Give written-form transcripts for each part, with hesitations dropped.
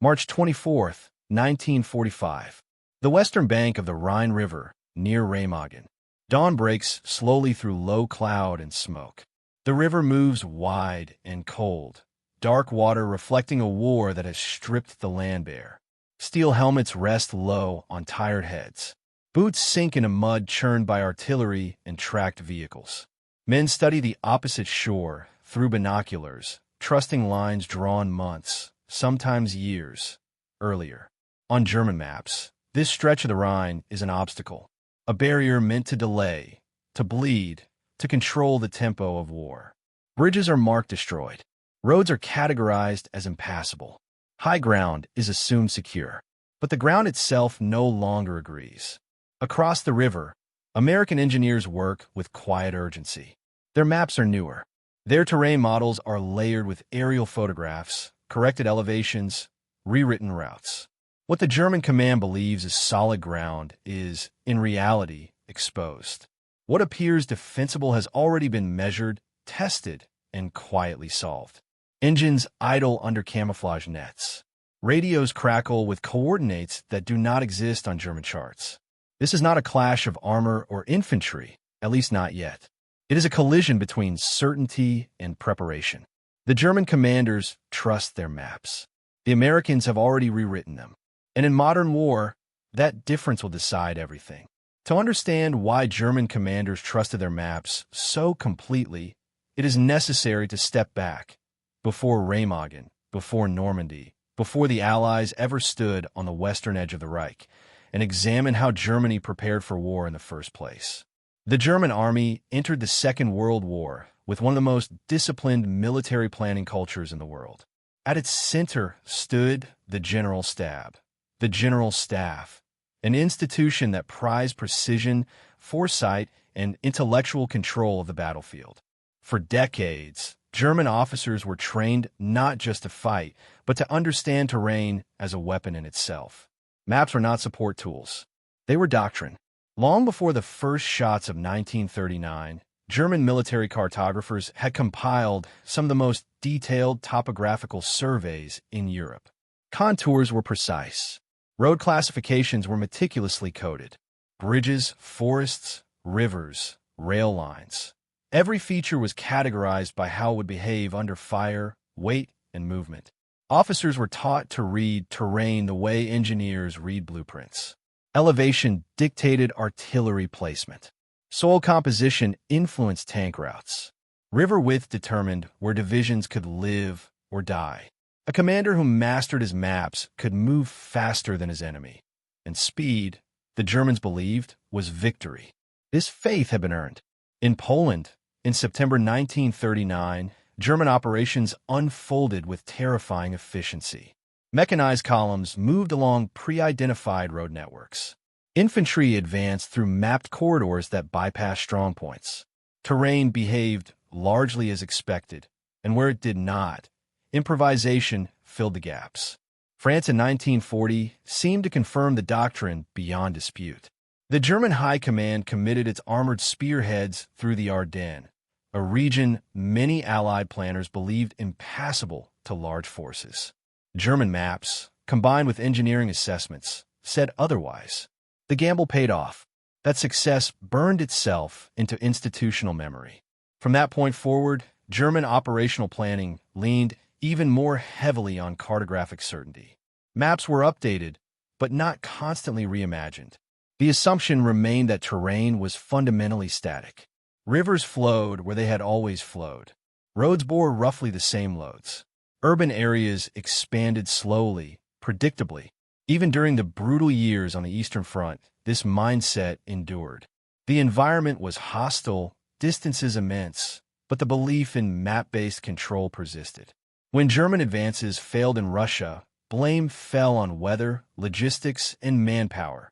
March 24th, 1945. The western bank of the Rhine River, near Remagen. Dawn breaks slowly through low cloud and smoke. The river moves wide and cold, dark water reflecting a war that has stripped the land bare. Steel helmets rest low on tired heads. Boots sink into mud churned by artillery and tracked vehicles. Men study the opposite shore through binoculars, trusting lines drawn months, sometimes years, earlier. On German maps, this stretch of the Rhine is an obstacle, a barrier meant to delay, to bleed, to control the tempo of war. Bridges are marked destroyed. Roads are categorized as impassable. High ground is assumed secure, but the ground itself no longer agrees. Across the river, American engineers work with quiet urgency. Their maps are newer. Their terrain models are layered with aerial photographs, corrected elevations, rewritten routes. What the German command believes is solid ground is, in reality, exposed. What appears defensible has already been measured, tested, and quietly solved. Engines idle under camouflage nets. Radios crackle with coordinates that do not exist on German charts. This is not a clash of armor or infantry, at least not yet. It is a collision between certainty and preparation. The German commanders trust their maps. The Americans have already rewritten them. And in modern war, that difference will decide everything. To understand why German commanders trusted their maps so completely, it is necessary to step back, before Remagen, before Normandy, before the Allies ever stood on the western edge of the Reich, and examine how Germany prepared for war in the first place. The German army entered the Second World War with one of the most disciplined military planning cultures in the world. At its center stood the General Stab, the General Staff, an institution that prized precision, foresight, and intellectual control of the battlefield. For decades, German officers were trained not just to fight, but to understand terrain as a weapon in itself. Maps were not support tools. They were doctrine. Long before the first shots of 1939, German military cartographers had compiled some of the most detailed topographical surveys in Europe. Contours were precise. Road classifications were meticulously coded. Bridges, forests, rivers, rail lines. Every feature was categorized by how it would behave under fire, weight, and movement. Officers were taught to read terrain the way engineers read blueprints. Elevation dictated artillery placement. Soil composition influenced tank routes. River width determined where divisions could live or die. A commander who mastered his maps could move faster than his enemy. And speed, the Germans believed, was victory. This faith had been earned. In Poland, in September 1939, German operations unfolded with terrifying efficiency. Mechanized columns moved along pre-identified road networks. Infantry advanced through mapped corridors that bypassed strongpoints. Terrain behaved largely as expected, and where it did not, improvisation filled the gaps. France in 1940 seemed to confirm the doctrine beyond dispute. The German High Command committed its armored spearheads through the Ardennes, a region many Allied planners believed impassable to large forces. German maps, combined with engineering assessments, said otherwise. The gamble paid off. That success burned itself into institutional memory. From that point forward, German operational planning leaned even more heavily on cartographic certainty. Maps were updated, but not constantly reimagined. The assumption remained that terrain was fundamentally static. Rivers flowed where they had always flowed. Roads bore roughly the same loads. Urban areas expanded slowly, predictably. Even during the brutal years on the Eastern Front, this mindset endured. The environment was hostile, distances immense, but the belief in map-based control persisted. When German advances failed in Russia, blame fell on weather, logistics, and manpower,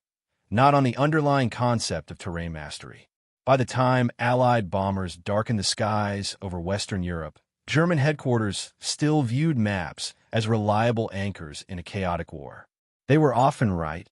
not on the underlying concept of terrain mastery. By the time Allied bombers darkened the skies over Western Europe, German headquarters still viewed maps as reliable anchors in a chaotic war. They were often right,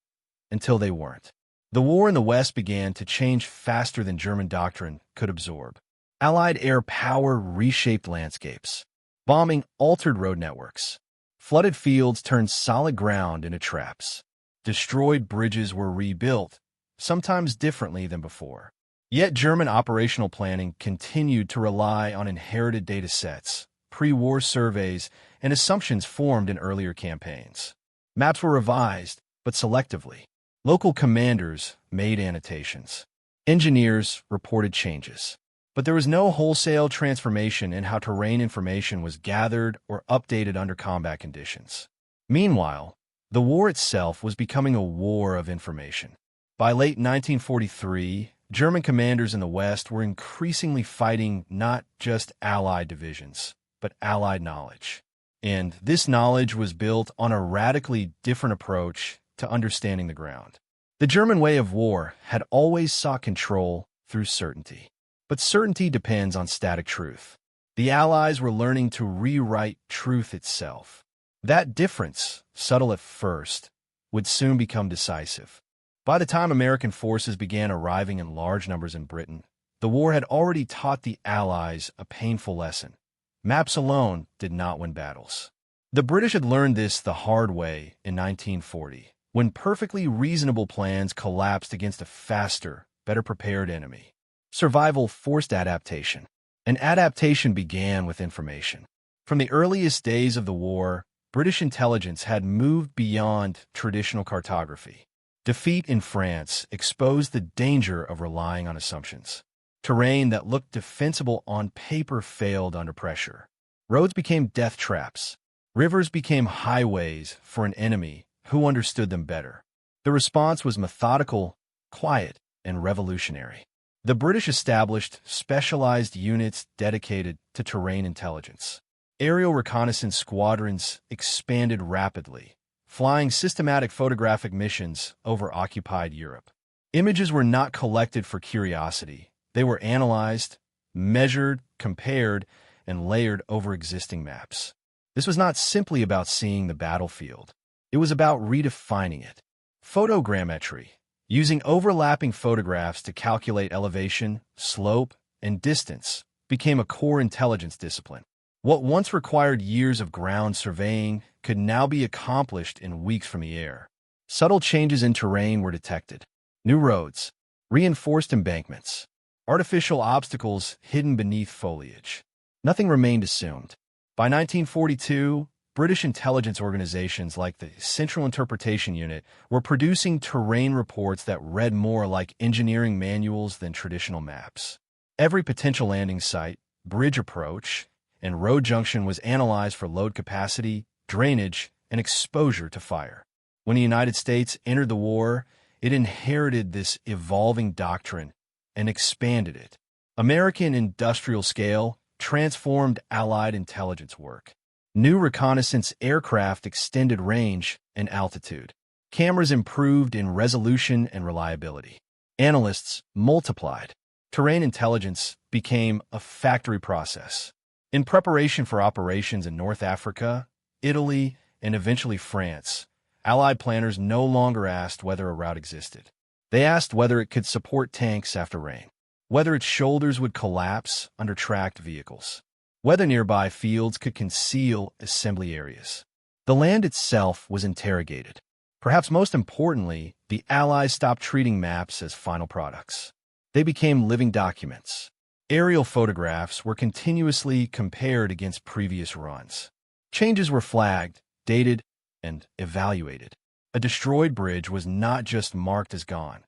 until they weren't. The war in the West began to change faster than German doctrine could absorb. Allied air power reshaped landscapes. Bombing altered road networks. Flooded fields turned solid ground into traps. Destroyed bridges were rebuilt, sometimes differently than before. Yet German operational planning continued to rely on inherited data sets, pre-war surveys, and assumptions formed in earlier campaigns. Maps were revised, but selectively. Local commanders made annotations. Engineers reported changes. But there was no wholesale transformation in how terrain information was gathered or updated under combat conditions. Meanwhile, the war itself was becoming a war of information. By late 1943, German commanders in the West were increasingly fighting not just Allied divisions, but Allied knowledge. And this knowledge was built on a radically different approach to understanding the ground. The German way of war had always sought control through certainty. But certainty depends on static truth. The Allies were learning to rewrite truth itself. That difference, subtle at first, would soon become decisive. By the time American forces began arriving in large numbers in Britain, the war had already taught the Allies a painful lesson. Maps alone did not win battles. The British had learned this the hard way in 1940, when perfectly reasonable plans collapsed against a faster, better prepared enemy. Survival forced adaptation, and adaptation began with information. From the earliest days of the war, British intelligence had moved beyond traditional cartography. Defeat in France exposed the danger of relying on assumptions. Terrain that looked defensible on paper failed under pressure. Roads became death traps. Rivers became highways for an enemy who understood them better. The response was methodical, quiet, and revolutionary. The British established specialized units dedicated to terrain intelligence. Aerial reconnaissance squadrons expanded rapidly, flying systematic photographic missions over occupied Europe. Images were not collected for curiosity. They were analyzed, measured, compared, and layered over existing maps. This was not simply about seeing the battlefield. It was about redefining it. Photogrammetry, using overlapping photographs to calculate elevation, slope, and distance, became a core intelligence discipline. What once required years of ground surveying could now be accomplished in weeks from the air. Subtle changes in terrain were detected. New roads, reinforced embankments, artificial obstacles hidden beneath foliage. Nothing remained assumed. By 1942, British intelligence organizations like the Central Interpretation Unit were producing terrain reports that read more like engineering manuals than traditional maps. Every potential landing site, bridge approach, and road junction was analyzed for load capacity, drainage, and exposure to fire. When the United States entered the war, it inherited this evolving doctrine and expanded it. American industrial scale transformed Allied intelligence work. New reconnaissance aircraft extended range and altitude. Cameras improved in resolution and reliability. Analysts multiplied. Terrain intelligence became a factory process. In preparation for operations in North Africa, Italy, and eventually France, Allied planners no longer asked whether a route existed. They asked whether it could support tanks after rain, whether its shoulders would collapse under tracked vehicles, whether nearby fields could conceal assembly areas. The land itself was interrogated. Perhaps most importantly, the Allies stopped treating maps as final products. They became living documents. Aerial photographs were continuously compared against previous runs. Changes were flagged, dated, and evaluated. A destroyed bridge was not just marked as gone.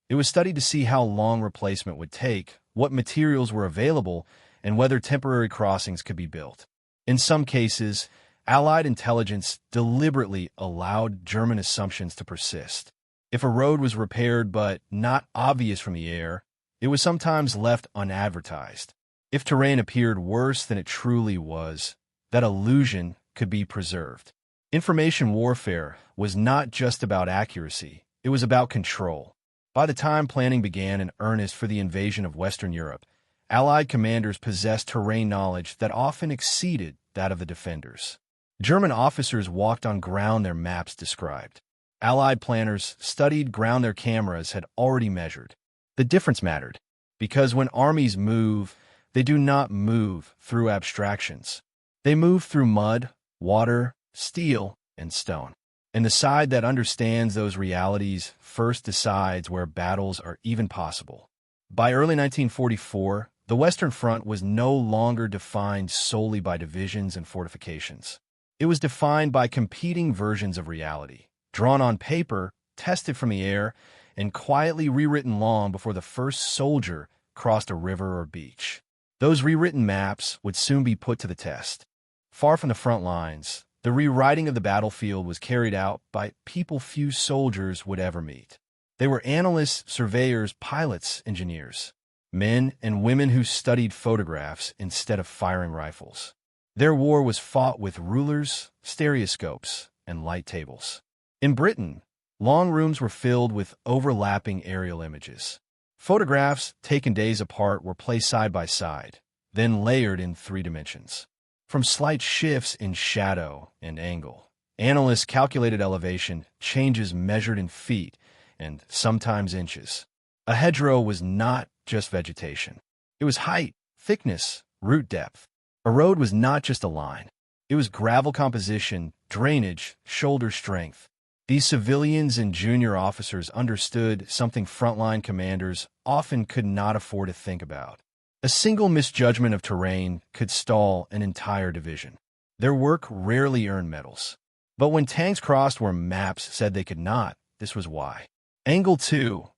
It was studied to see how long replacement would take, what materials were available, and whether temporary crossings could be built. In some cases, Allied intelligence deliberately allowed German assumptions to persist. If a road was repaired but not obvious from the air, it was sometimes left unadvertised. If terrain appeared worse than it truly was, that illusion could be preserved. Information warfare was not just about accuracy, it was about control. By the time planning began in earnest for the invasion of Western Europe, Allied commanders possessed terrain knowledge that often exceeded that of the defenders. German officers walked on ground their maps described. Allied planners studied ground their cameras had already measured. The difference mattered, because when armies move, they do not move through abstractions. They move through mud, water, steel, and stone. And the side that understands those realities first decides where battles are even possible. By early 1944, the Western Front was no longer defined solely by divisions and fortifications. It was defined by competing versions of reality, drawn on paper, tested from the air, and quietly rewritten long before the first soldier crossed a river or beach. Those rewritten maps would soon be put to the test. Far from the front lines, the rewriting of the battlefield was carried out by people few soldiers would ever meet. They were analysts, surveyors, pilots, engineers, men and women who studied photographs instead of firing rifles. Their war was fought with rulers, stereoscopes, and light tables. In Britain, long rooms were filled with overlapping aerial images. Photographs taken days apart were placed side by side, then layered in 3 dimensions. From slight shifts in shadow and angle, analysts calculated elevation changes measured in feet and sometimes inches. A hedgerow was not just vegetation. It was height, thickness, root depth. A road was not just a line. It was gravel composition, drainage, shoulder strength. These civilians and junior officers understood something frontline commanders often could not afford to think about. A single misjudgment of terrain could stall an entire division. Their work rarely earned medals. But when tanks crossed where maps said they could not, this was why. Angle 2.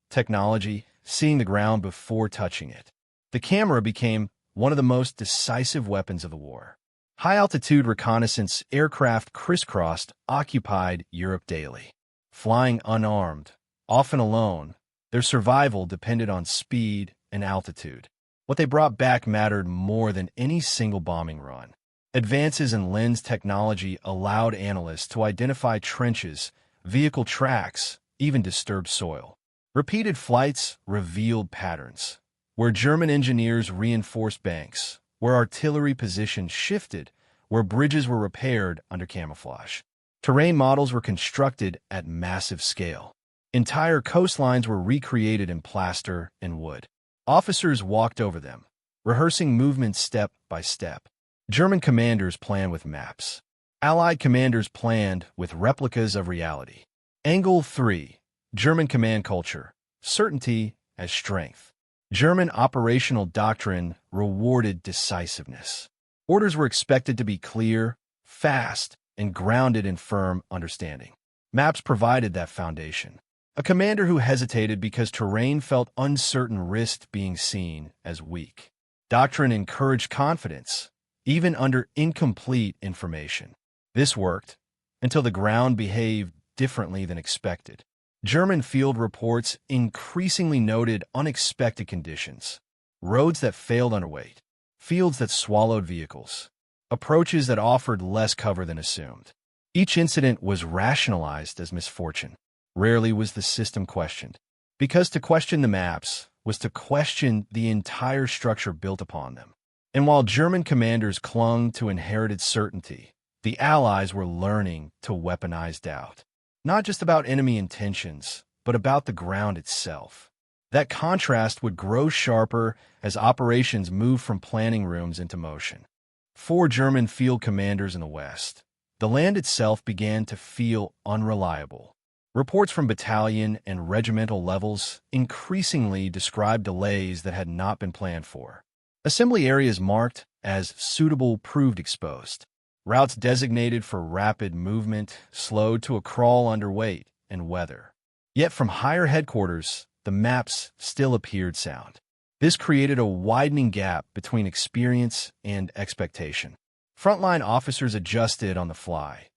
Technology, seeing the ground before touching it. The camera became one of the most decisive weapons of the war. High-altitude reconnaissance aircraft crisscrossed occupied Europe daily. Flying unarmed, often alone, their survival depended on speed and altitude. What they brought back mattered more than any single bombing run. Advances in lens technology allowed analysts to identify trenches, vehicle tracks, even disturbed soil. Repeated flights revealed patterns, where German engineers reinforced banks, where artillery positions shifted, where bridges were repaired under camouflage. Terrain models were constructed at massive scale. Entire coastlines were recreated in plaster and wood. Officers walked over them, rehearsing movements step by step. German commanders planned with maps. Allied commanders planned with replicas of reality. Angle 3. German command culture. Certainty as strength. German operational doctrine rewarded decisiveness. Orders were expected to be clear, fast, and grounded in firm understanding. Maps provided that foundation. A commander who hesitated because terrain felt uncertain risked being seen as weak. Doctrine encouraged confidence, even under incomplete information. This worked until the ground behaved differently than expected. German field reports increasingly noted unexpected conditions. Roads that failed under weight, fields that swallowed vehicles, approaches that offered less cover than assumed. Each incident was rationalized as misfortune. Rarely was the system questioned, because to question the maps was to question the entire structure built upon them. And while German commanders clung to inherited certainty, the Allies were learning to weaponize doubt. Not just about enemy intentions, but about the ground itself. That contrast would grow sharper as operations moved from planning rooms into motion. For German field commanders in the West, the land itself began to feel unreliable. Reports from battalion and regimental levels increasingly described delays that had not been planned for. Assembly areas marked as suitable proved exposed. Routes designated for rapid movement slowed to a crawl under weight and weather. Yet from higher headquarters, the maps still appeared sound. This created a widening gap between experience and expectation. Frontline officers adjusted on the fly,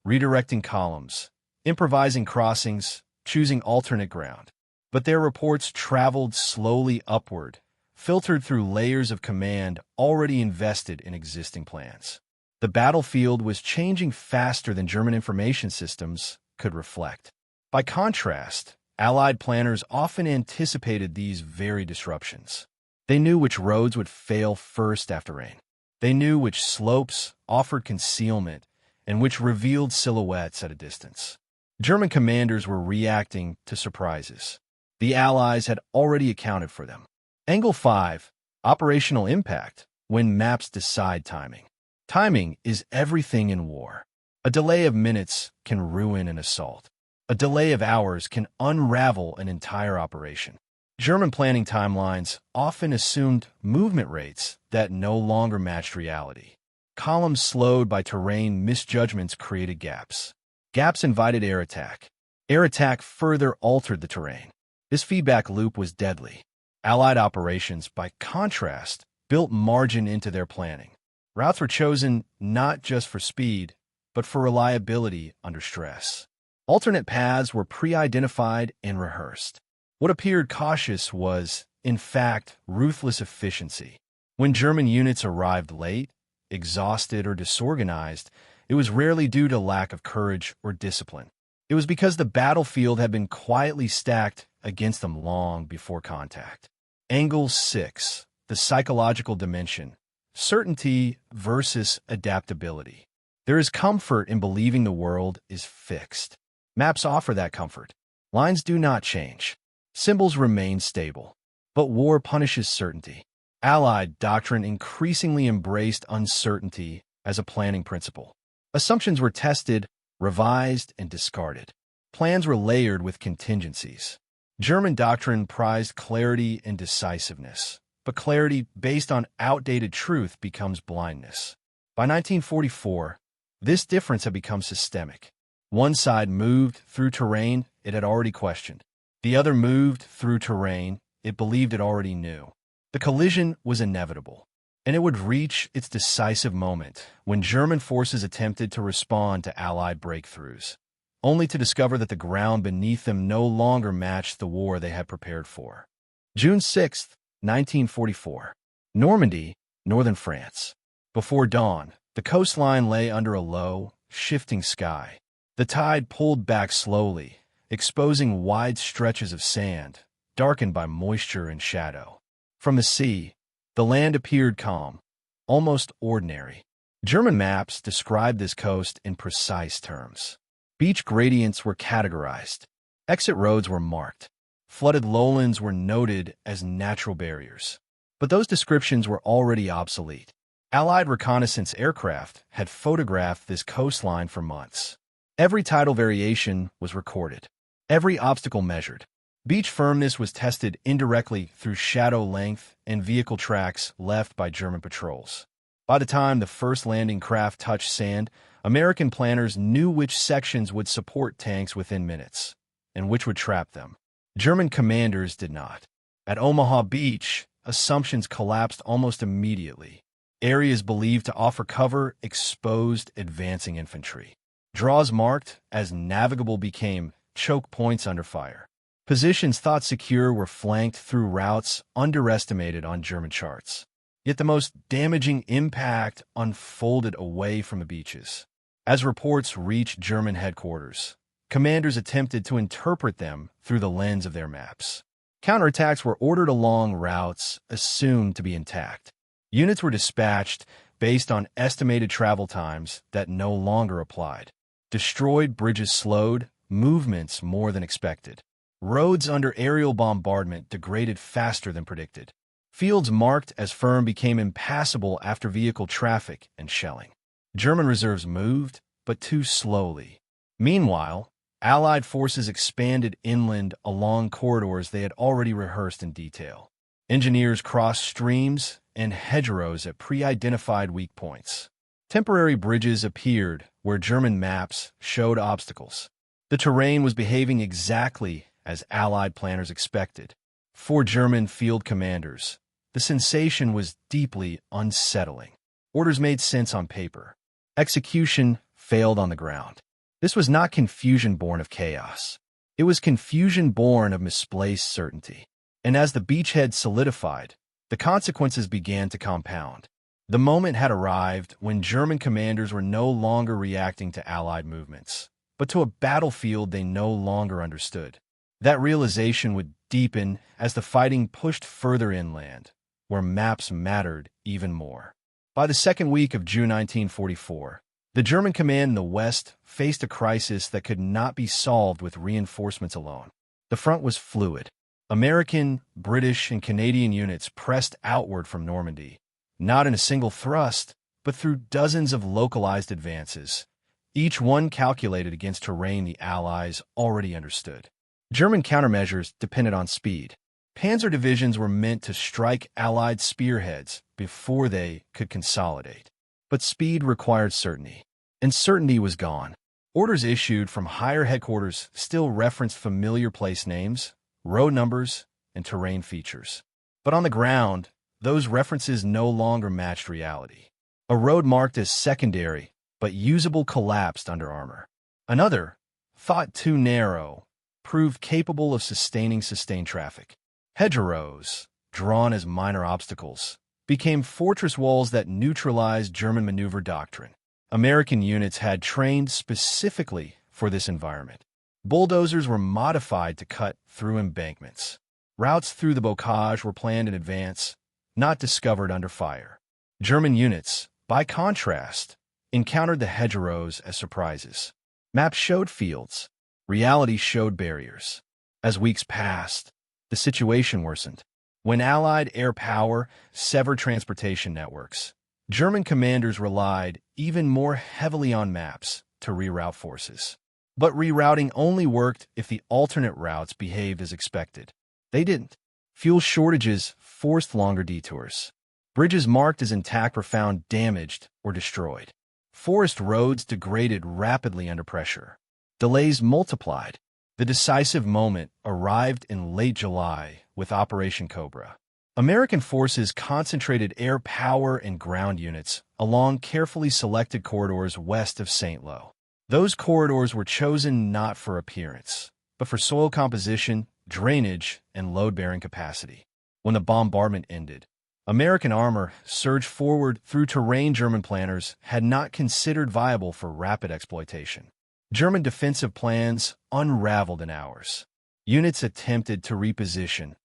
redirecting columns, improvising crossings, choosing alternate ground. But their reports traveled slowly upward, filtered through layers of command already invested in existing plans. The battlefield was changing faster than German information systems could reflect. By contrast, Allied planners often anticipated these very disruptions. They knew which roads would fail first after rain. They knew which slopes offered concealment and which revealed silhouettes at a distance. German commanders were reacting to surprises. The Allies had already accounted for them. Angle 5. Operational impact when maps decide timing. Timing is everything in war. A delay of minutes can ruin an assault. A delay of hours can unravel an entire operation. German planning timelines often assumed movement rates that no longer matched reality. Columns slowed by terrain misjudgments created gaps. Gaps invited air attack. Air attack further altered the terrain. This feedback loop was deadly. Allied operations, by contrast, built margin into their planning. Routes were chosen not just for speed, but for reliability under stress. Alternate paths were pre-identified and rehearsed. What appeared cautious was, in fact, ruthless efficiency. When German units arrived late, exhausted or disorganized, it was rarely due to lack of courage or discipline. It was because the battlefield had been quietly stacked against them long before contact. Angle 6, the psychological dimension, certainty versus adaptability. There is comfort in believing the world is fixed. Maps offer that comfort. Lines do not change. Symbols remain stable. But war punishes certainty. Allied doctrine increasingly embraced uncertainty as a planning principle. Assumptions were tested, revised, and discarded. Plans were layered with contingencies. German doctrine prized clarity and decisiveness, but clarity based on outdated truth becomes blindness. By 1944, this difference had become systemic. One side moved through terrain it had already questioned. The other moved through terrain it believed it already knew. The collision was inevitable, and it would reach its decisive moment when German forces attempted to respond to Allied breakthroughs, only to discover that the ground beneath them no longer matched the war they had prepared for. June 6, 1944. Normandy, northern France. Before dawn, the coastline lay under a low, shifting sky. The tide pulled back slowly, exposing wide stretches of sand, darkened by moisture and shadow. From the sea, the land appeared calm, almost ordinary. German maps described this coast in precise terms. Beach gradients were categorized. Exit roads were marked. Flooded lowlands were noted as natural barriers. But those descriptions were already obsolete. Allied reconnaissance aircraft had photographed this coastline for months. Every tidal variation was recorded. Every obstacle measured. Beach firmness was tested indirectly through shadow length and vehicle tracks left by German patrols. By the time the first landing craft touched sand, American planners knew which sections would support tanks within minutes, and which would trap them. German commanders did not. At Omaha Beach, assumptions collapsed almost immediately. Areas believed to offer cover exposed advancing infantry. Draws marked as navigable became choke points under fire. Positions thought secure were flanked through routes underestimated on German charts. Yet the most damaging impact unfolded away from the beaches. As reports reached German headquarters, commanders attempted to interpret them through the lens of their maps. Counterattacks were ordered along routes assumed to be intact. Units were dispatched based on estimated travel times that no longer applied. Destroyed bridges slowed movements more than expected. Roads under aerial bombardment degraded faster than predicted. Fields marked as firm became impassable after vehicle traffic and shelling. German reserves moved, but too slowly. Meanwhile, Allied forces expanded inland along corridors they had already rehearsed in detail. Engineers crossed streams and hedgerows at pre-identified weak points. Temporary bridges appeared where German maps showed obstacles. The terrain was behaving exactly as Allied planners expected. For German field commanders, the sensation was deeply unsettling. Orders made sense on paper. Execution failed on the ground. This was not confusion born of chaos. It was confusion born of misplaced certainty. And as the beachhead solidified, the consequences began to compound. The moment had arrived when German commanders were no longer reacting to Allied movements, but to a battlefield they no longer understood. That realization would deepen as the fighting pushed further inland, where maps mattered even more. By the second week of June 1944, the German command in the West faced a crisis that could not be solved with reinforcements alone. The front was fluid. American, British, and Canadian units pressed outward from Normandy, not in a single thrust, but through dozens of localized advances, each one calculated against terrain the Allies already understood. German countermeasures depended on speed. Panzer divisions were meant to strike Allied spearheads before they could consolidate. But speed required certainty, and certainty was gone. Orders issued from higher headquarters still referenced familiar place names, road numbers, and terrain features. But on the ground, those references no longer matched reality. A road marked as secondary but usable collapsed under armor. Another, thought too narrow, proved capable of sustaining sustained traffic. Hedgerows, drawn as minor obstacles, became fortress walls that neutralized German maneuver doctrine. American units had trained specifically for this environment. Bulldozers were modified to cut through embankments. Routes through the bocage were planned in advance, not discovered under fire. German units, by contrast, encountered the hedgerows as surprises. Maps showed fields. Reality showed barriers. As weeks passed, the situation worsened. When Allied air power severed transportation networks, German commanders relied even more heavily on maps to reroute forces. But rerouting only worked if the alternate routes behaved as expected. They didn't. Fuel shortages forced longer detours. Bridges marked as intact were found damaged or destroyed. Forest roads degraded rapidly under pressure. Delays multiplied. The decisive moment arrived in late July with Operation Cobra. American forces concentrated air power and ground units along carefully selected corridors west of St. Lo. Those corridors were chosen not for appearance, but for soil composition, drainage, and load-bearing capacity. When the bombardment ended, American armor surged forward through terrain German planners had not considered viable for rapid exploitation. German defensive plans unraveled in hours. Units attempted to reposition,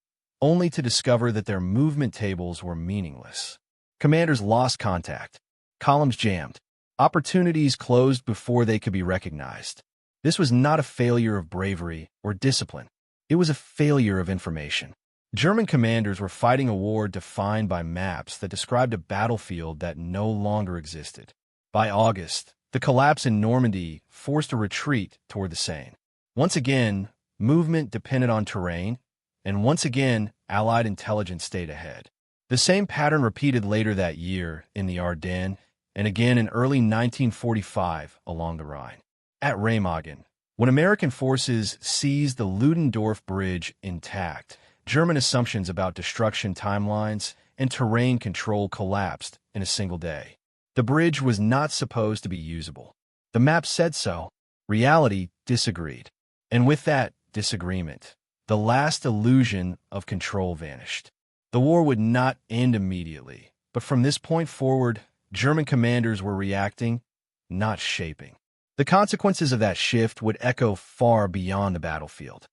only to discover that their movement tables were meaningless. Commanders lost contact. Columns jammed. Opportunities closed before they could be recognized. This was not a failure of bravery or discipline. It was a failure of information. German commanders were fighting a war defined by maps that described a battlefield that no longer existed. By August, the collapse in Normandy forced a retreat toward the Seine. Once again, movement depended on terrain, and once again, Allied intelligence stayed ahead. The same pattern repeated later that year in the Ardennes, and again in early 1945 along the Rhine. At Remagen, when American forces seized the Ludendorff Bridge intact, German assumptions about destruction timelines and terrain control collapsed in a single day. The bridge was not supposed to be usable. The map said so. Reality disagreed. And with that disagreement, the last illusion of control vanished. The war would not end immediately, but from this point forward, German commanders were reacting, not shaping. The consequences of that shift would echo far beyond the battlefield.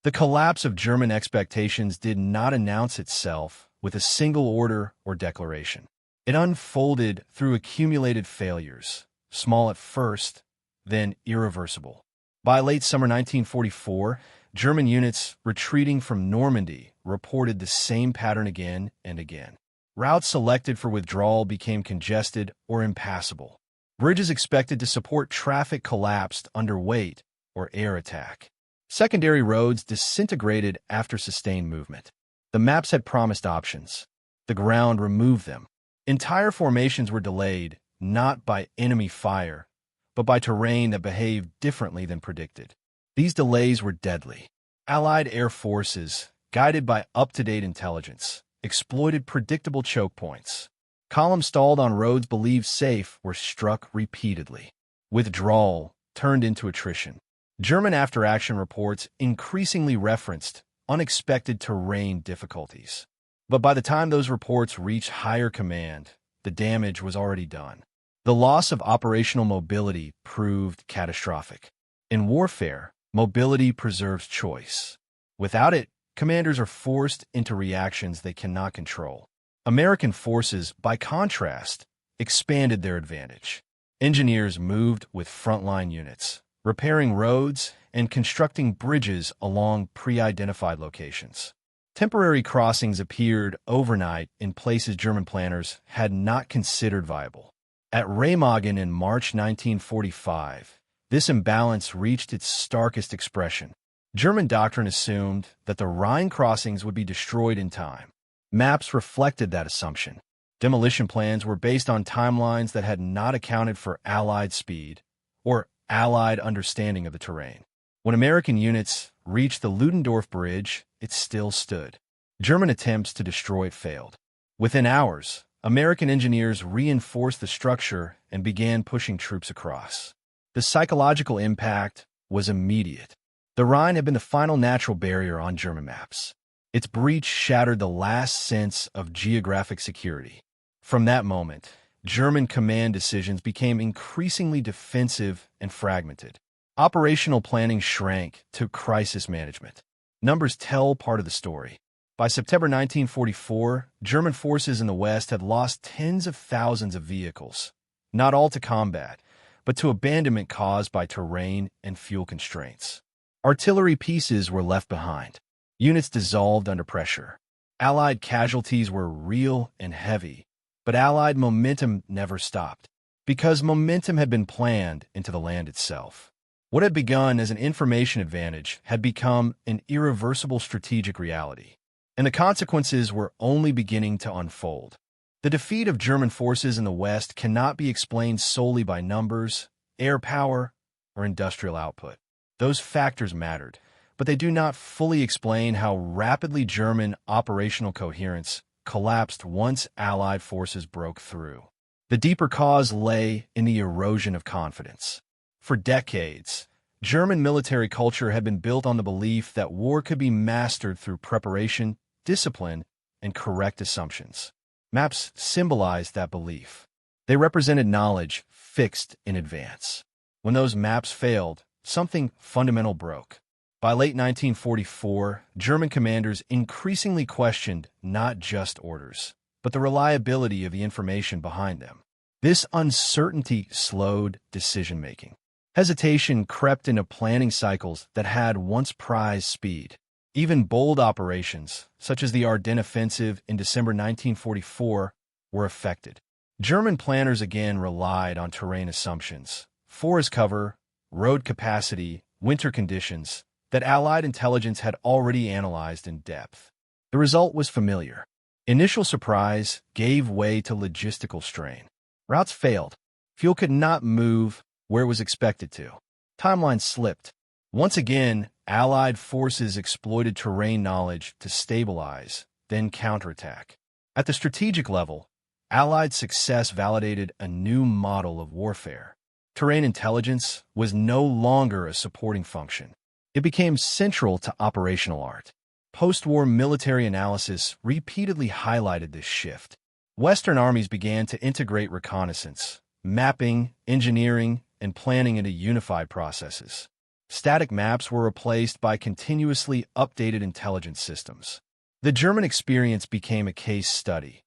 The collapse of German expectations did not announce itself with a single order or declaration. It unfolded through accumulated failures, small at first, then irreversible. By late summer 1944, German units retreating from Normandy reported the same pattern again and again. Routes selected for withdrawal became congested or impassable. Bridges expected to support traffic collapsed under weight or air attack. Secondary roads disintegrated after sustained movement. The maps had promised options. The ground removed them. Entire formations were delayed, not by enemy fire, but by terrain that behaved differently than predicted. These delays were deadly. Allied air forces, guided by up-to-date intelligence, exploited predictable choke points. Columns stalled on roads believed safe were struck repeatedly. Withdrawal turned into attrition. German after-action reports increasingly referenced unexpected terrain difficulties. But by the time those reports reached higher command, the damage was already done. The loss of operational mobility proved catastrophic. In warfare, mobility preserves choice. Without it, commanders are forced into reactions they cannot control. American forces, by contrast, expanded their advantage. Engineers moved with frontline units, repairing roads and constructing bridges along pre-identified locations. Temporary crossings appeared overnight in places German planners had not considered viable. At Remagen in March 1945, this imbalance reached its starkest expression. German doctrine assumed that the Rhine crossings would be destroyed in time. Maps reflected that assumption. Demolition plans were based on timelines that had not accounted for Allied speed or Allied understanding of the terrain. When American units reached the Ludendorff Bridge, it still stood. German attempts to destroy it failed. Within hours, American engineers reinforced the structure and began pushing troops across. The psychological impact was immediate. The Rhine had been the final natural barrier on German maps. Its breach shattered the last sense of geographic security. From that moment, German command decisions became increasingly defensive and fragmented. Operational planning shrank to crisis management. Numbers tell part of the story. By September 1944, German forces in the West had lost tens of thousands of vehicles, not all to combat, but to abandonment caused by terrain and fuel constraints. Artillery pieces were left behind. Units dissolved under pressure. Allied casualties were real and heavy, but Allied momentum never stopped, because momentum had been planned into the land itself. What had begun as an information advantage had become an irreversible strategic reality, and the consequences were only beginning to unfold. The defeat of German forces in the West cannot be explained solely by numbers, air power, or industrial output. Those factors mattered, but they do not fully explain how rapidly German operational coherence collapsed once Allied forces broke through. The deeper cause lay in the erosion of confidence. For decades, German military culture had been built on the belief that war could be mastered through preparation, discipline, and correct assumptions. Maps symbolized that belief. They represented knowledge fixed in advance. When those maps failed, something fundamental broke. By late 1944, German commanders increasingly questioned not just orders, but the reliability of the information behind them. This uncertainty slowed decision-making. Hesitation crept into planning cycles that had once prized speed. Even bold operations, such as the Ardennes Offensive in December 1944, were affected. German planners again relied on terrain assumptions, forest cover, road capacity, winter conditions, that Allied intelligence had already analyzed in depth. The result was familiar. Initial surprise gave way to logistical strain. Routes failed. Fuel could not move where it was expected to. Timelines slipped. Once again, Allied forces exploited terrain knowledge to stabilize, then counterattack. At the strategic level, Allied success validated a new model of warfare. Terrain intelligence was no longer a supporting function. It became central to operational art. Post-war military analysis repeatedly highlighted this shift. Western armies began to integrate reconnaissance, mapping, engineering, and planning into unified processes. Static maps were replaced by continuously updated intelligence systems. The German experience became a case study,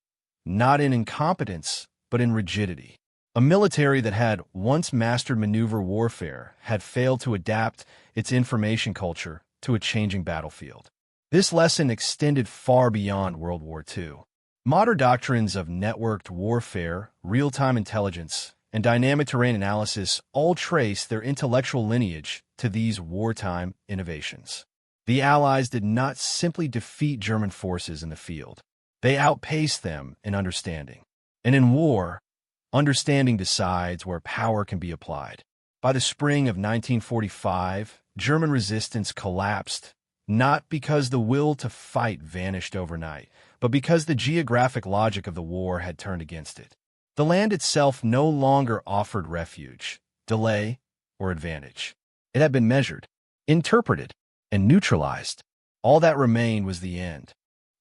not in incompetence, but in rigidity. A military that had once mastered maneuver warfare had failed to adapt its information culture to a changing battlefield. This lesson extended far beyond World War II. Modern doctrines of networked warfare, real-time intelligence, and dynamic terrain analysis all trace their intellectual lineage to these wartime innovations. The Allies did not simply defeat German forces in the field. They outpaced them in understanding. And in war, understanding decides where power can be applied. By the spring of 1945, German resistance collapsed, not because the will to fight vanished overnight, but because the geographic logic of the war had turned against it. The land itself no longer offered refuge, delay, or advantage. It had been measured, interpreted, and neutralized. All that remained was the end.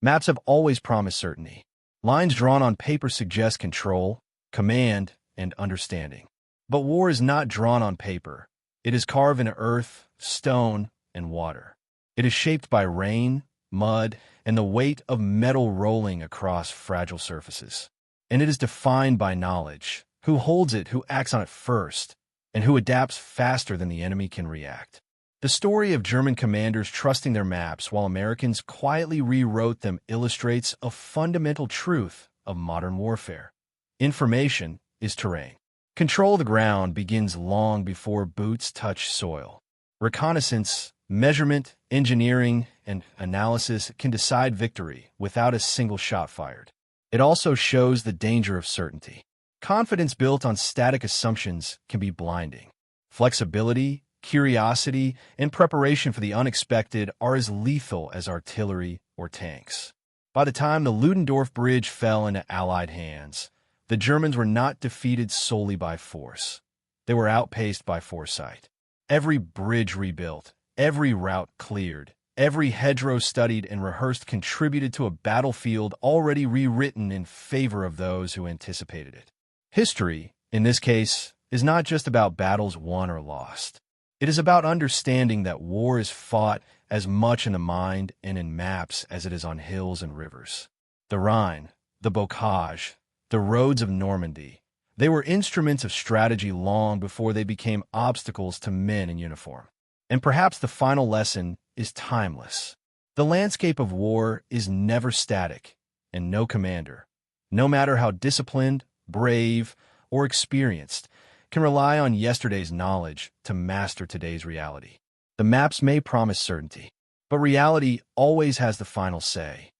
Maps have always promised certainty. Lines drawn on paper suggest control, command, and understanding. But war is not drawn on paper. It is carved into earth, stone, and water. It is shaped by rain, mud, and the weight of metal rolling across fragile surfaces. And it is defined by knowledge, who holds it, who acts on it first, and who adapts faster than the enemy can react. The story of German commanders trusting their maps while Americans quietly rewrote them illustrates a fundamental truth of modern warfare. Information, is terrain. Control of the ground begins long before boots touch soil. Reconnaissance, measurement, engineering, and analysis can decide victory without a single shot fired. It also shows the danger of certainty. Confidence built on static assumptions can be blinding. Flexibility, curiosity, and preparation for the unexpected are as lethal as artillery or tanks. By the time the Ludendorff Bridge fell into Allied hands, the Germans were not defeated solely by force. They were outpaced by foresight. Every bridge rebuilt, every route cleared, every hedgerow studied and rehearsed contributed to a battlefield already rewritten in favor of those who anticipated it. History, in this case, is not just about battles won or lost. It is about understanding that war is fought as much in the mind and in maps as it is on hills and rivers. The Rhine, the Bocage, the roads of Normandy, they were instruments of strategy long before they became obstacles to men in uniform. And perhaps the final lesson is timeless. The landscape of war is never static, and no commander, no matter how disciplined, brave, or experienced, can rely on yesterday's knowledge to master today's reality. The maps may promise certainty, but reality always has the final say.